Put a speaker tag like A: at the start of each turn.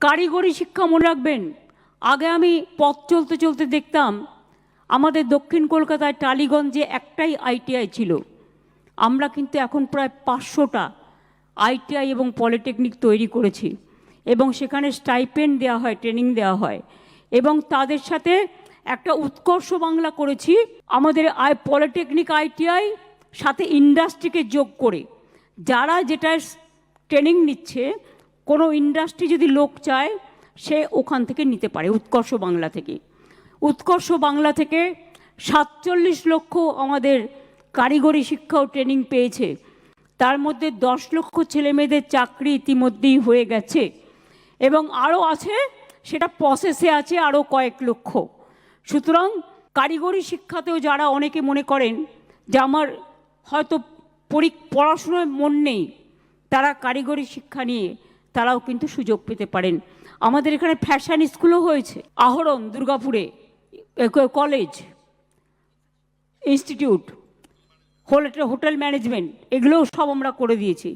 A: কারিগরি শিক্ষা মনে রাখবেন, আগে আমি পথ চলতে চলতে দেখতাম আমাদের দক্ষিণ কলকাতায় টালিগঞ্জে একটাই আইটিআই ছিল। আমরা কিন্তু এখন প্রায় 500টা আইটিআই এবং পলিটেকনিক তৈরি করেছি, এবং সেখানে স্টাইপেন্ড দেওয়া হয়, ট্রেনিং দেওয়া হয়, এবং তাদের সাথে একটা উৎকর্ষ বাংলা করেছি আমাদের পলিটেকনিক আইটিআই সাথে ইন্ডাস্ট্রিকে যোগ করে। যারা যেটা ট্রেনিং নিচ্ছে, কোনো ইন্ডাস্ট্রি যদি লোক চায় সে ওখান থেকে নিতে পারে, উৎকর্ষ বাংলা থেকে। উৎকর্ষ বাংলা থেকে 47 লক্ষ আমাদের কারিগরি শিক্ষা ও ট্রেনিং পেয়েছে। তার মধ্যে 10 লক্ষ ছেলেমেয়েদের চাকরি ইতিমধ্যেই হয়ে গেছে, এবং আরও আছে, সেটা প্রসেসে আছে আরও কয়েক লক্ষ। সুতরাং কারিগরি শিক্ষাতেও যারা অনেকে মনে করেন যে আমার হয়তো পড়াশোনায় মন নেই, তারা কারিগরি শিক্ষা নিয়ে তারাও কিন্তু সুযোগ পেতে পারেন। আমাদের এখানে ফ্যাশন স্কুলও হয়েছে, আহরণ দুর্গাপুরে কলেজ, ইনস্টিটিউট, হোটেল ম্যানেজমেন্ট, এগুলোও সব আমরা করে দিয়েছি।